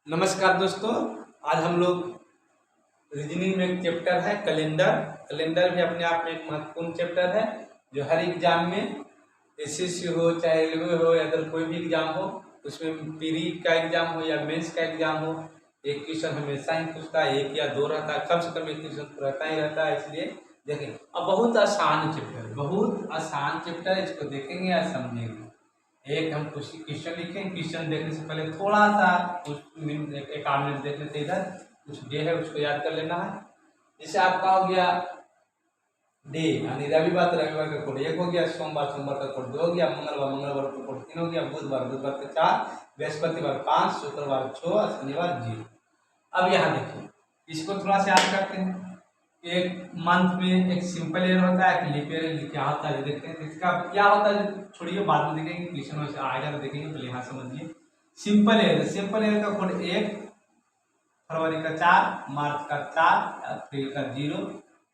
नमस्कार दोस्तों। आज हम लोग रीजनिंग में एक चैप्टर है कैलेंडर। कैलेंडर भी अपने आप में एक महत्वपूर्ण चैप्टर है जो हर एग्जाम में एसएससी हो चाहे रेलवे हो या अदर कोई भी एग्जाम हो उसमें प्री का एग्जाम हो या मेंस का एग्जाम हो, एक क्वेश्चन हमेशा ही पूछता है, एक या दो रहता है, कम से कम एक क्वेश्चन रहता ही रहता है। इसलिए देखें, अब बहुत आसान चैप्टर, बहुत आसान चैप्टर, इसको देखेंगे या समझेंगे। एक हम कुछ क्वेश्चन लिखें, क्वेश्चन देखने से पहले थोड़ा सा कुछ मिनट एक आध मिनट देख लेते, इधर कुछ डे है उसको याद कर लेना है। जैसे आपका हो गया डे यानी रविवार, तो रविवार का कोड एक हो गया, सोमवार सोमवार का कोड दो हो गया, मंगलवार मंगलवार का कोड तीन हो गया, बुधवार बुधवार का चार, बृहस्पतिवार पाँच, शुक्रवार छः, शनिवार जीरो। अब यहाँ देखिए, इसको थोड़ा सा याद करते हैं। एक मंथ में एक सिंपल ईयर होता है, एक लीप ईयर क्या होता है देखते हैं। इसका क्या होता है छोड़िए, बाद में देखेंगे, क्वेश्चन में से आएगा तो देखेंगे, पहले यहाँ समझिए। सिंपल ईयर, सिंपल ईयर का कोड एक, फरवरी का 4, मार्च का 4, अप्रैल का 0,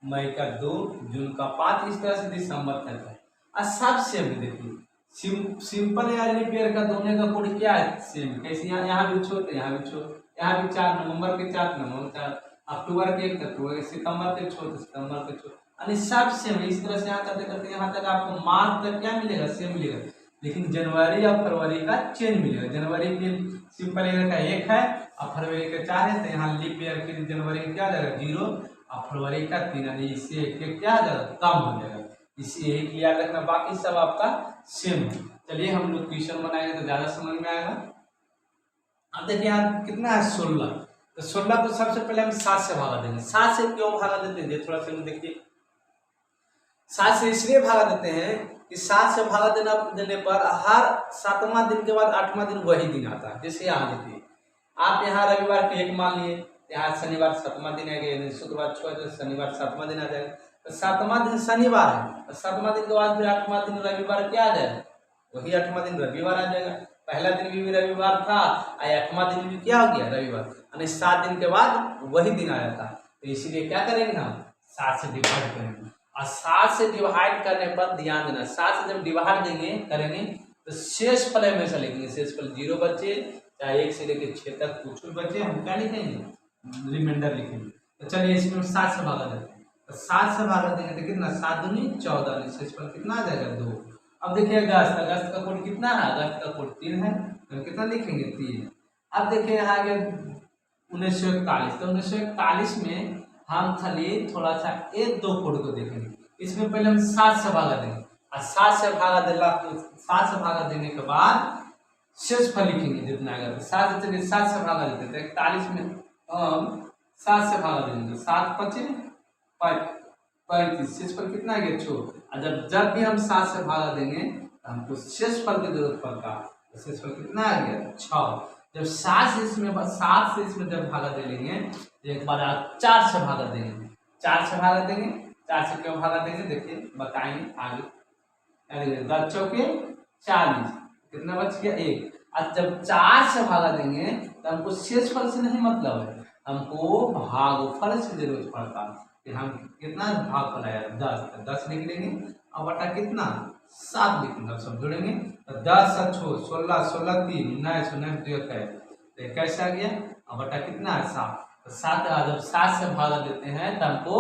मई का 2, जून का 5, इस तरह से दिसंबर तक है। और सब सेम देखिए, सिंपल या लीप ईयर का दोनों का कोड क्या है, सेम। कैसे यहाँ भी छोटे, यहाँ भी छोटे, यहाँ भी 4 नवंबर के 4, नवंबर 4, अक्टूबर के 1, अक्टूबर, सितंबर के छोटे, सितंबर के छोटे, यानी सब सेम। इस तरह से यहाँ करते करते यहाँ तक आपको मार्च तक क्या मिलेगा, सेम मिलेगा, लेकिन जनवरी और फरवरी का चेंज मिलेगा। जनवरी के सिंपल ईयर का 1 है और फरवरी का 4 है, तो यहाँ लीप ईयर के जनवरी का क्या आ जाएगा 0 और फरवरी का 3, यानी इससे एक क्या आ जाएगा, कम हो जाएगा। इसी एक याद रखना, बाकी सब आपका सेम है। चलिए हम लोग क्वेश्चन बनाएंगे तो ज्यादा समझ में आएगा। अब देखिए यहाँ कितना है 16, तो 16 को सबसे पहले हम 7 से भागा देंगे। 7 से क्यों भागा देते हैं, थोड़ा सा देखिए। 7 से इसलिए भागा देते हैं कि 7 से भागा देने पर हर 7वां दिन के बाद 8वां दिन वही दिन आता है। जैसे यहाँ देखिए, आप यहाँ रविवार के 1 मान लिए, यहाँ शनिवार 7वां दिन आ गया, शुक्रवार 6, तो शनिवार 7वां दिन आ जाएगा, तो 7वां दिन शनिवार है, और 7वां दिन के बाद फिर 8वां दिन रविवार क्या आ जाएगा, वही 8वां दिन रविवार आ जाएगा। पहला दिन भी रविवार था और 8वां दिन भी क्या हो गया, रविवार, यानी 7 दिन के बाद वही दिन आ जाता है। तो इसीलिए क्या करेंगे, हम 7 से डिवाइड करेंगे। और 7 से डिवाइड करने पर ध्यान देना, 7 से जब डिवाइड करेंगे तो शेषफल हमेशा लिखेंगे। शेषफल 0 बचे, चाहे 1 से लेकर 6 तक कुछ भी बचे, हम क्या लिखेंगे, रिमाइंडर लिखेंगे। तो चलिए इसमें 7 से भागा देते हैं, तो 7 से भागा देंगे तो कितना, 7 दूनी 14, शेषफल कितना आ जाएगा 2। अब देखिए अगस्त, अगस्त का कोड कितना है, अगस्त का कोड 3 है, तो कितना लिखेंगे 3। अब देखिए यहाँ आ गया 1941, तो 1941 में हम खाली थोड़ा सा एक दो कोड को देखेंगे। इसमें पहले हम 7 से भागा देंगे, और 7 से भागा देने के बाद शेषफल लिखेंगे जितना आएगा। 7 से भागा देते हैं, 41 में हम 7 से भागा देंगे, 7 पचे 35, शेषफल कितना आ गया 6। और जब भी हम 7 से भागा देंगे तो हमको शेषफल की जरूरत पड़ता है, तो शेषफल कितना आ गया 6। जब 7 से इसमें जब भागा दे लेंगे तो एक बार आप 4 से भागा देंगे, 4 से भागा देंगे। 4 से क्यों भागा देंगे देखिए, बताएंगे आगे। 10 चौके 40, कितना बच गया 1। और जब 4 से भागा देंगे तो हमको शेषफल से नहीं मतलब है, हमको भागफल से जरूरत पड़ता है। कि हम कितना भागफल आया 10, 10 लिख लेंगे और बटा कितना 7 लिखेंगे, सब जोड़ेंगे तो 10 7 16, 16 3 19, 19 2 21, तो कैसे आ गया, और बटा कितना है 7। तो 7 जब 7 से भागा देते हैं तो हमको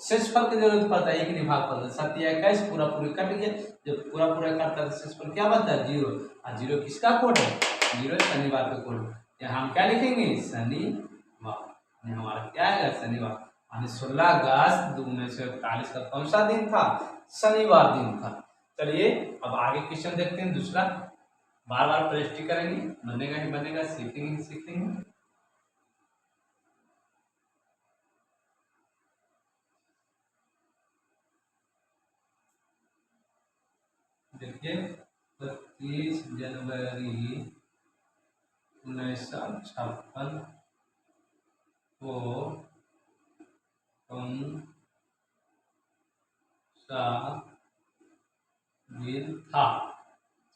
शेषफल की जरूरत पड़ता है, एक नहीं भागफल। 7 या 21 पूरा पूरी कट गया, जब पूरा पूरा कटता है तो शेषफल क्या बनता है 0। और 0 किसका कोड है, 0 शनिवार का कोड। यहाँ हम क्या लिखेंगे, शनिवार, हमारा क्या है शनिवार। 16 अगस्त 1941 का कौन सा दिन था, शनिवार दिन था। चलिए अब आगे क्वेश्चन देखते हैं दूसरा। बार बार प्रैक्टिस करेंगे, बनेगा ही बनेगा, सीखेंगे ही सीखेंगे। देखिए 25 जनवरी 1956 को कौन सा दिन था।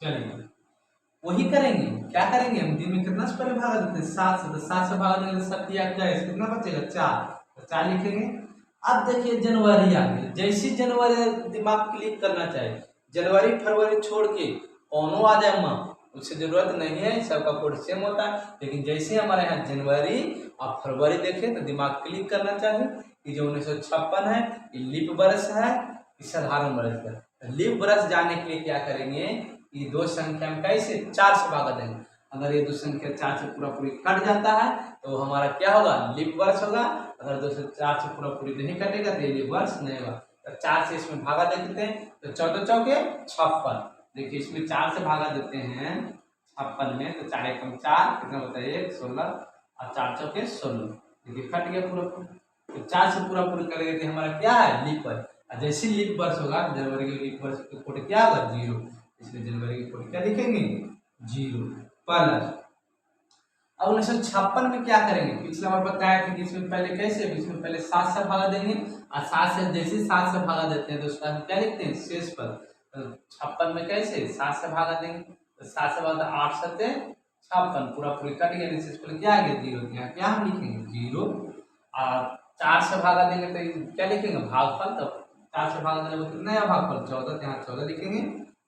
चलिए वही करेंगे, क्या करेंगे हम, दिन में कितना से पहले भागा देते हैं 7 से, तो 7 से भागा देंगे 7 या 21, कितना बचेगा 4, तो 4 लिखेंगे। अब देखिए जनवरी आ गई, जैसी जनवरी दिमाग क्लिक करना चाहिए, जनवरी फरवरी छोड़ के कौनो आ जाए माँ, उससे जरूरत नहीं है, सबका कोड सेम होता है। लेकिन जैसे हमारे यहाँ जनवरी और फरवरी देखें तो दिमाग क्लिक करना चाहिए कि जो 1956 है ये लीप वर्ष है, ये साधारण वर्ष है। लीप वर्ष जाने के लिए क्या करेंगे, ये दो संख्या में कैसे 4 से भागा देंगे। अगर ये दो संख्या 4 से पूरा पूरी कट जाता है तो हमारा क्या होगा, लीप वर्ष होगा। अगर 2 से 4 से पूरा पूरी नहीं कटेगा तो ये लीप वर्ष नहीं होगा। तो 4 से इसमें भागा दे देते हैं तो 14 चौके 56। देखिए इसमें 4 से भागा देते हैं 56 में, तो 4 एकम 4 कितना होता है 1, 16 और 4 चौके 16। देखिए कट गया पूरा पूरा। तो 4 से पूरा पूरी करेंगे तो हमारा क्या है लीप वर्ष। जैसे लीप वर्ष होगा जनवरी के लीप वर्ष का कोड क्या होगा 0, इसलिए जनवरी की कोड क्या लिखेंगे 0 प्लस। अब 1956 में क्या करेंगे, पिछला बार बताया था कि इसमें पहले कैसे, इसमें पहले 7 से भागा देंगे और 7 से जैसे 7 से भागा देते हैं तो उसका हम क्या लिखते हैं शेष पद। तो 56 में कैसे 7 से भागा देंगे तो 7 से भागा 8 सत्ते 56, पूरा पूरी कट गया, शेष पद क्या आ गया 0। यहाँ क्या हम लिखेंगे 0 और 4 से भागा देंगे तो क्या लिखेंगे भागफल। तो 4 से भागा देने पर नया भागफल 14, यहाँ 14 लिखेंगे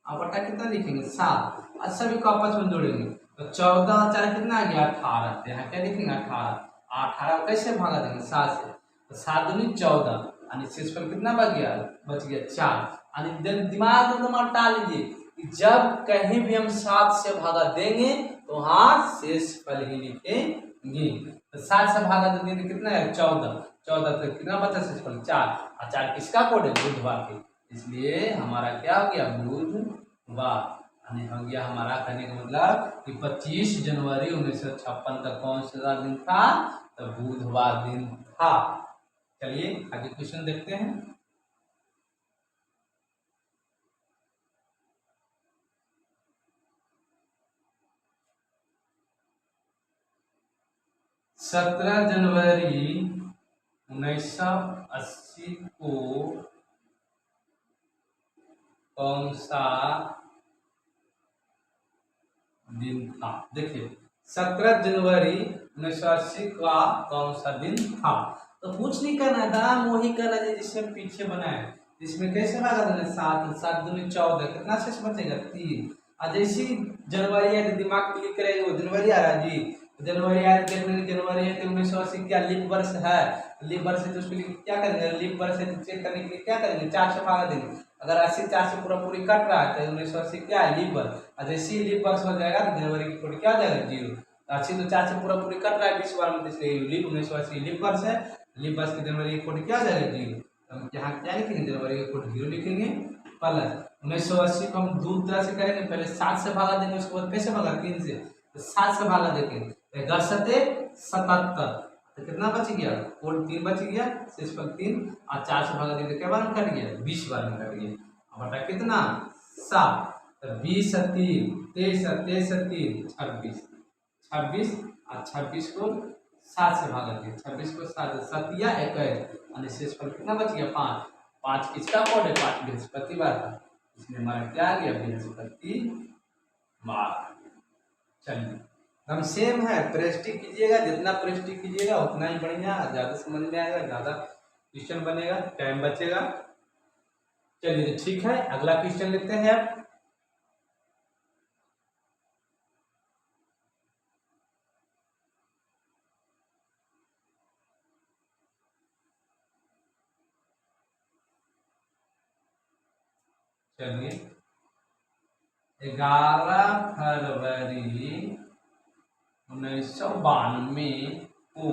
और बटा कितना लिखेंगे 7 और सभी को आपस में जोड़ेंगे तो 14 और 4 कितना आ गया 18। यहाँ क्या लिखेंगे 18, 18 कैसे भागा देंगे 7 से, तो 7 दूनी 14 और शेषफल कितना बच गया 4। दिमाग में दिमाग डाल लीजिए कि जब कहीं भी हम 7 से भागा देंगे तो हाँ शेषफल ही लिखेंगे। तो 7 से भागा देंगे तो कितना है 14, 14 तो कितना बचा शेषफल 4 और 4 किसका कोड है बुधवार के, इसलिए हमारा क्या हो गया बुधवार। हो गया हमारा कहने का मतलब कि 25 जनवरी 1956 का कौन सा दिन था, तो बुधवार दिन था। चलिए आगे क्वेश्चन देखते हैं। सत्रह जनवरी 1980 को कौन सा दिन था। देखिए 17 जनवरी 1980 का कौन सा दिन था, तो कुछ नहीं करना है, दाम वही करना है जिससे पीछे बनाए। इसमें कैसे भागा देना 7, 7 दूनी 14, कितना शेष बचेगा 3। और जैसी जनवरी है तो दिमाग क्लिक करेगा वो जनवरी आ रहा है जी, जनवरी आया देख लेंगे जनवरी है तो 1980 क्या लीप वर्ष है, लीप वर्ष है तो उसके लिए क्या करेंगे, लीप वर्ष है तो चेक करने के लिए क्या करेंगे 4 से भागा देंगे। अगर 80 4 से पूरा पूरी कट रहा है तो 1980 क्या है लीप वर्ष, और जैसे ही लीप वर्ष हो जाएगा तो जनवरी की कोड क्या हो जाएगा 0। 80 तो 4 से पूरा पूरी कट रहा है 20 बार में, इसलिए लीप 1980 लीप वर्ष है, लीप वर्ष की जनवरी की कोड क्या हो जाएगा 0। हम यहाँ क्या लिखेंगे जनवरी की कोड 0 लिखेंगे प्लस 1980 को हम दो तरह से करेंगे, पहले 7 से भागा देंगे उसके बाद कैसे भागा 3 से, तो 7 से भागा देंगे 77 तो कितना बच गया कोड 3 बच गया, शेषफल 3 और 4 से भागा देंगे क्या बार में कट गया 20 बार में कट गया। अब बटा कितना 7, तो 20 3 23 23 3 26 26 और 26 को 7 से भागा दिया, 26 को 7 7 या 21 और शेषफल कितना बच गया 5। 5 किसका कोड है 5 बृहस्पतिवार का, इसमें हमारा क्या आ गया बृहस्पतिवार। चलिए हम सेम है, प्रेस्टिक कीजिएगा, जितना प्रेस्टिक कीजिएगा उतना ही बढ़िया, ज़्यादा समझ में आएगा, ज़्यादा क्वेश्चन बनेगा, टाइम बचेगा। चलिए ठीक है अगला क्वेश्चन लेते हैं आप। चलिए 11 फरवरी 1992 को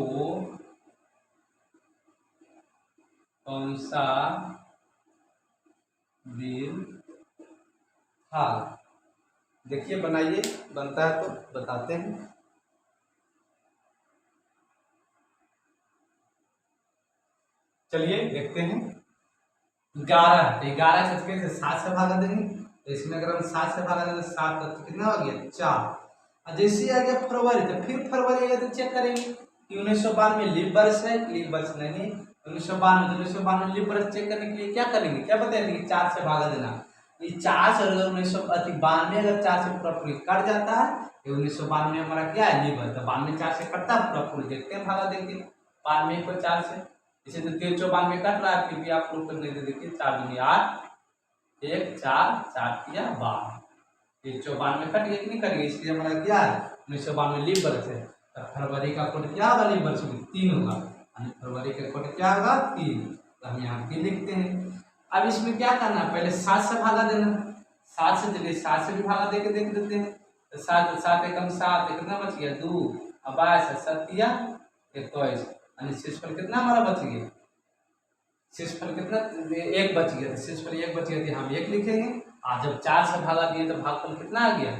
कौन सा दिन था। देखिए बनाइए, बनता है तो बताते हैं। चलिए देखते हैं 11 तो 11 से 7 से भागा देंगे, तो इसमें अगर हम 7 से भागा देंगे 7 तो कितना हो गया 4। और जैसे आ गया फरवरी तो फिर फरवरी आएगा तो चेक करेंगे कि 1992 लीप वर्ष है, लीप वर्ष नहीं 1992 लीप वर्ष चेक करने के लिए क्या करेंगे, क्या बताएंगे कि 4 से भागा देना। ये 4 से अगर 1992 अगर 4 से पूरा पूरी कट जाता है, 1992 हमारा क्या है लीप वर्ष, तो 92 4 से कटता है पूरा पूरी, देखते हैं भागा देंगे 92 को 4 से, इसे तो 93 में कट रहा है फिर भी आप लोग कर लेते, देखिए 4 दूनी 8 1 4 4 किया 12 ये 94 कट गया कि नहीं कट गया, इसलिए हमारा क्या है 1992 लीप वर्ष है। तो फरवरी का कोड क्या होगा लीप वर्ष में 3 होगा, यानी फरवरी का कोड क्या होगा 3। तो हम यहाँ 3 लिखते हैं। अब इसमें क्या करना है, पहले 7 से भागा देना, 7 से चलिए 7 से भी भागा दे के देख देते हैं। तो 7 7 एकम 7 कितना बच गया 2, अब 7 या 21, यानी शेषफल कितना हमारा बच गया, शेषफल कितना 1 बच गया। तो शेषफल 1 बच गया, हम 1 लिखेंगे। आज जब 4 से भागा दिए तो भागफल कितना आ गया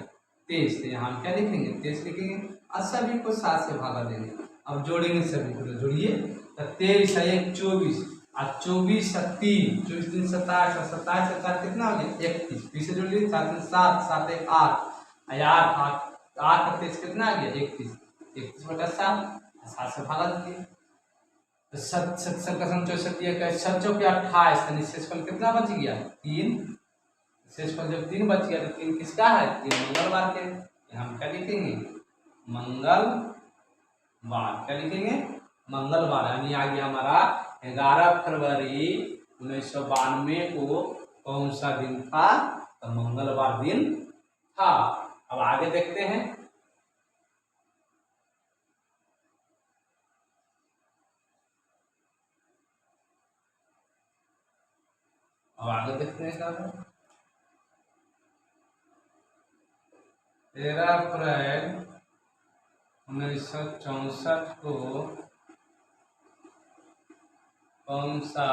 23, तो यहाँ हम क्या लिखेंगे 23 लिखेंगे और सभी को 7 से भागा देंगे। अब जोड़ेंगे सभी को, तो जोड़िए। तो 23 है 1 24 और 24 है 3, 24 3 27 और 27 से 4 कितना हो गया 31, फिर से जोड़ लीजिए 7 7 7 1 8 8 8 8 23 कितना आ गया 31, 31 बटा 7, 7 से भागा दीजिए। तो 7 7 का सम 64 7 चौक 28, यानी शेषफल कितना बच गया 3। शेषफल जब 3 बच गया तो 3 किसका है, 3 मंगलवार के। हम क्या लिखेंगे मंगलवार, क्या लिखेंगे मंगलवार, यानी आ गया हमारा 11 फरवरी 1992 को कौन सा दिन था, तो मंगलवार दिन था। अब आगे देखते हैं। अब आगे देखते हैं क्या है। 13 अप्रैल 1964 को कौन सा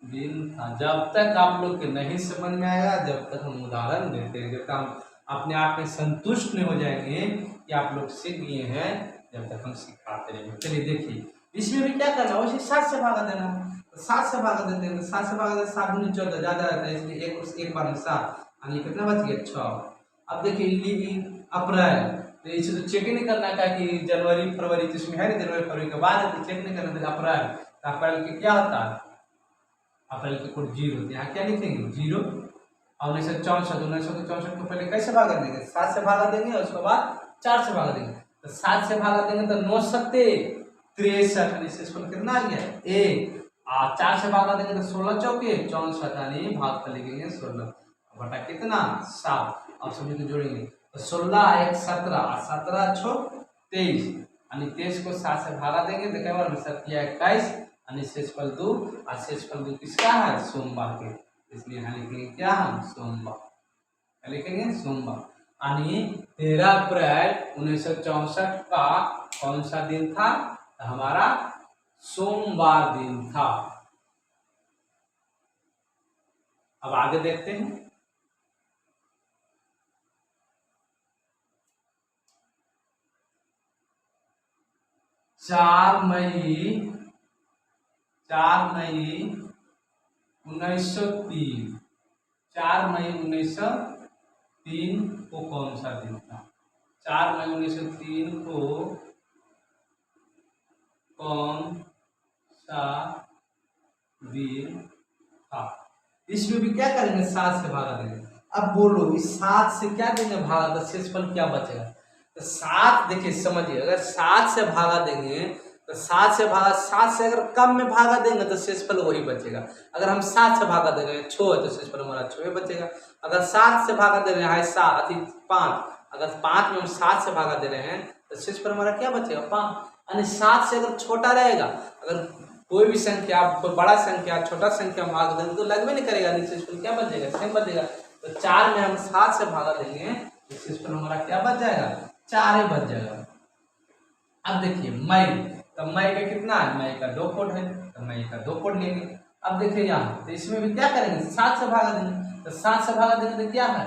दिन था। जब तक आप लोग के नहीं समझ में आएगा, जब तक हम उदाहरण देते हैं, जब तक हम अपने आप में संतुष्ट नहीं हो जाएंगे कि आप लोग सीख लिए हैं, जब तक हम सिखाते रहेंगे। चलिए देखिए, इसमें भी क्या करना है, वैसे 7 से भागा देना। तो 7 से भागा देते हैं, तो 7 से भागा देते 7 दूनी 14 ज्यादा रहता है, इसलिए एक बार में 7, यानी कितना बच गया 6। अब देखिए अप्रैल, तो इसे तो चेक ही नहीं करना था कि जनवरी फरवरी, तो इसमें है ना जनवरी फरवरी के बाद है, तो चेक नहीं करना था। अप्रैल, तो अप्रैल के क्या होता है, अप्रैल के कोड 0, यहाँ क्या लिखेंगे 0। और 1964 को पहले कैसे भागा देंगे 7 से भागा देंगे, और उसके बाद 4 से भागा देंगे। तो 7 से भागा देंगे तो 9 7 63, शेषफल कितना आ गया 1। 4 से भागा देंगे तो 16 चौके 64, यानी भागफल लिखेंगे 16 बटा कितना 7। अब सभी को जोड़ेंगे तो 16 1 17 17 6 23, यानी 23 को 7 से भागा देंगे तो क्या बार 7 21, यानी शेषफल 2, और शेषफल 2 किसका है सोमवार के, इसलिए यहाँ लिखेंगे क्या हम सोमवार, क्या लिखेंगे सोमवार। यानी 13 अप्रैल 1964 का कौन सा दिन था, तो हमारा सोमवार दिन था। अब आगे देखते हैं। 4 मई 1903, 4 मई 1903 को कौन सा दिन था, 4 मई 1903 को कौन सा दिन था। इसमें भी क्या करेंगे 7 से भागा देंगे। अब बोलो इस 7 से क्या देंगे भागा, तो शेषफल क्या बचेगा, तो 7 देखिए समझिए, अगर 7 से भागा देंगे तो 7 से भागा, 7 से अगर कम में भागा देंगे तो शेषफल वही बचेगा। अगर हम 7 से भागा दे रहे हैं 6 तो शेषफल हमारा 6 बचेगा। अगर 7 से भागा दे रहे हैं 7 5, अगर 5 में हम 7 से भागा दे रहे हैं तो शेषफल हमारा क्या बचेगा 5। यानी 7 से अगर छोटा रहेगा, अगर कोई भी संख्या बड़ा संख्या छोटा संख्या भाग देंगे तो लगभग नहीं करेगा, शेषफल क्या बचेगा सेम बचेगा। तो 4 में हम 7 से भागा देंगे तो शेषफल हमारा क्या बच जाएगा 4 ही बच जाएगा। अब देखिए मई, तो मई का कितना है, मई का 2 कोड है, तो मई का 2 कोड लेंगे। अब देखिए यहाँ, तो इसमें भी क्या करेंगे 7 से भागा देंगे, तो 7 से भागा देंगे तो क्या है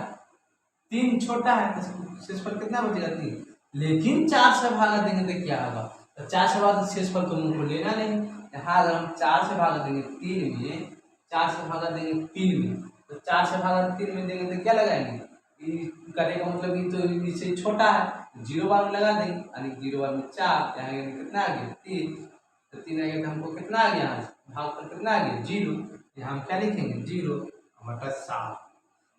3 छोटा है, तो शेषफल कितना बचेगा 3। लेकिन 4 से भागा देंगे तो क्या होगा, तो 4 से भागा शेषफल तो मुझको लेना नहीं। यहाँ अगर हम 4 से भागा देंगे 3 में, 4 से भागा देंगे 3 में, तो 4 से भागा 3 में देंगे तो क्या लगाएंगे, करने का मतलब ये तो इससे छोटा है, 0 बार में लगा देंगे, यानी 0 बार में 4, यहाँ कितना आ गया 3, तो 3 आ गया तो हमको कितना आ गया भाग पर कितना आ गया 0, यहाँ हम क्या लिखेंगे 0 बटा 7।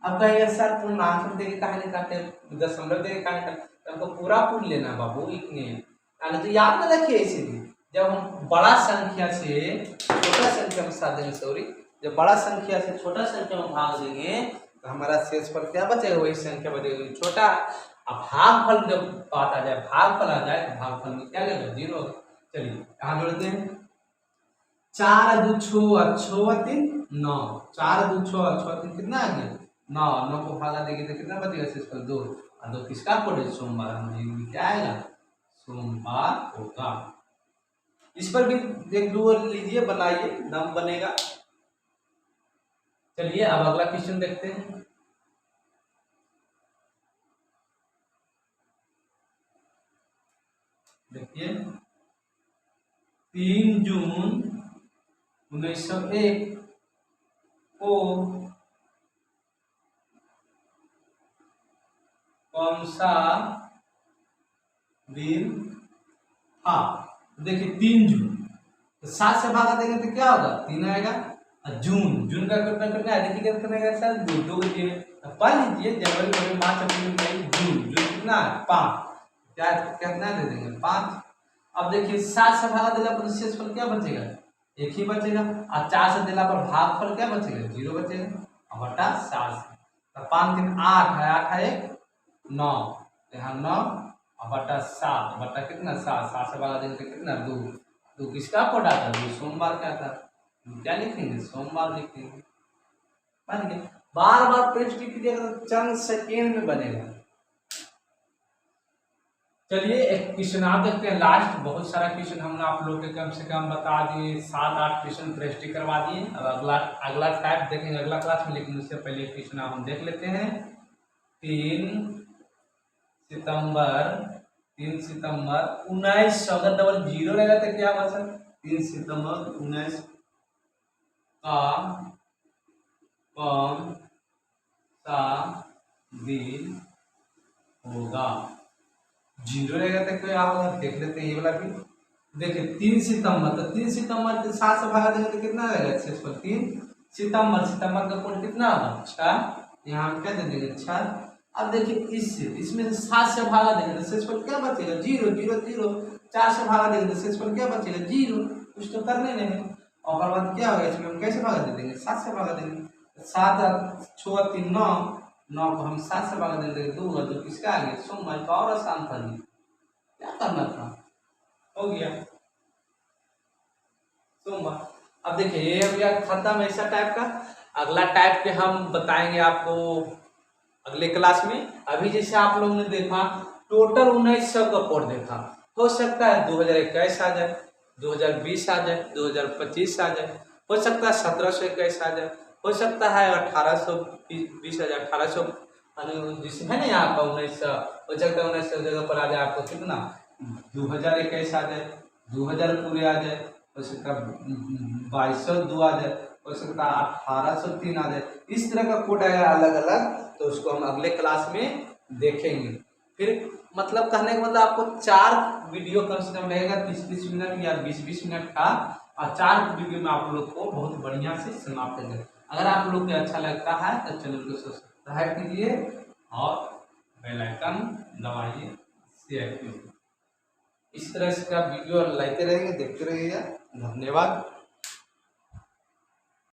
अब कहेगा सर पूर्णांक देके कहा नहीं काटे, दशमलव देके कहा नहीं, तो हमको पूरा पूर्ण लेना बाबू, इतने यानी तो याद न रखिए। इसीलिए जब हम बड़ा संख्या से छोटा संख्या में साथ देंगे, सॉरी, जब बड़ा संख्या से छोटा संख्या में भाग देंगे तो हमारा शेषफल क्या बचेगा, वही संख्या बचेगी छोटा। अब भागफल जब बात आ जाए, भागफल आ जाए तो भागफल में क्या लगेगा, 0। चलिए कहाँ जोड़ते हैं, 4 2 6 6 3 9, 4 2 6 3 कितना आ गया 9, 9 को भागा देंगे तो कितना बचेगा शेषफल 2, और 2 किसका कोड है, सोमवार। हम क्या आएगा, सोमवार होगा। इस पर भी एक दो लीजिए, बनाइए, दम बनेगा। चलिए अब अगला क्वेश्चन देखते हैं। देखिए 3 जून 1901 को कौन सा दिन था। देखिए 3 जून, तो 7 से भागा देंगे तो क्या होगा, 3 आएगा। और जून, जून का कितना करना है, देखिए कितना करना है सर, 2 बजे पढ़ लीजिए, जनवरी फरवरी मार्च अप्रैल मई जून, जून कितना है 5, क्या कितना दे देंगे 5। अब देखिए 7 से भागा देला पर शेषफल क्या बचेगा, 1 ही बचेगा, और 4 से देला पर भागफल क्या बचेगा, 0 बचेगा, और बटा 7 से, तो 5 3 8 है, 8 है 1 9, यहाँ 9 और बटा 7, बटा कितना 7, 7 से भागा देंगे तो कितना 2, 2 किसका कोड आता है, सोमवार का आता है, क्या लिखेंगे, सोमवार लिखेंगे। बन गया, बार बार पेस्ट कीजिएगा तो चंद सेकेंड में बनेगा। चलिए एक क्वेश्चन आप देखते हैं लास्ट, बहुत सारा क्वेश्चन हमने आप लोग के कम से कम बता दिए, 7-8 क्वेश्चन प्रेस्टी करवा दिए। अब अगला अगला टाइप देखेंगे अगला क्लास में, लेकिन उससे पहले क्वेश्चन हम देख लेते हैं। 3 सितंबर 1900, अगर डबल 0 रहेगा तो क्या होगा सर, 3 सितंबर 19 का कौन सा दिन होगा, 0 रहेगा तो क्या होगा, देख लेते हैं ये वाला भी। देखिए 3 सितंबर, तो 3 सितंबर के 7 से भागा देंगे तो कितना रहेगा शेषफल, 3 सितंबर, सितंबर का कोड कितना होगा 6, यहाँ हम क्या दे देंगे 6। अब देखिए इसमें से 7 से भागा देंगे तो शेषफल क्या बचेगा, 0 0 0, 4 से भागा देंगे तो शेषफल क्या बचेगा 0, कुछ तो करने नहीं। और बाद क्या होगा, इसमें हम कैसे भागा दे देंगे, 7 से भागा देंगे, 7 6 3 9, 9 को हम 7 से भागा देंगे 2, और 2 किसका आ गया सोमवार का, और आसान था जी, क्या करना था, हो गया सोमवार। अब देखिए ये हो गया खत्म ऐसा टाइप का। अगला टाइप के हम बताएंगे आपको अगले क्लास में। अभी जैसे आप लोगों ने देखा टोटल 1900 का कोड देखा, हो सकता है 2021 आ जाए, 2020 आ जाए, 2025 आ जाए, हो सकता है 1721 आ जाए, हो सकता है 1820 आ जाए, 1800 जिसमें है ना यहाँ का 1900, हो सकता है 1900 जगह पर आ जाए आपको कितना 2021 आ जाए, 2000 पूरे आ जाए, हो सकता है 2202 आ जाए, हो सकता है 1803 आ जाए। इस तरह का कोड आएगा अलग अलग, तो उसको हम अगले क्लास में देखेंगे। फिर मतलब कहने का मतलब आपको 4 वीडियो कम से कम लगेगा, 30-30 मिनट या 20-20 मिनट का, और 4 वीडियो में आप लोग को बहुत बढ़िया से समाप्त करेंगे। अगर आप लोग को अच्छा लगता है तो चैनल को सब्सक्राइब कीजिए और बेल आइकन दबाइए, शेयर कीजिए। इस तरह से का वीडियो लाते रहेंगे, देखते रहिएगा। धन्यवाद।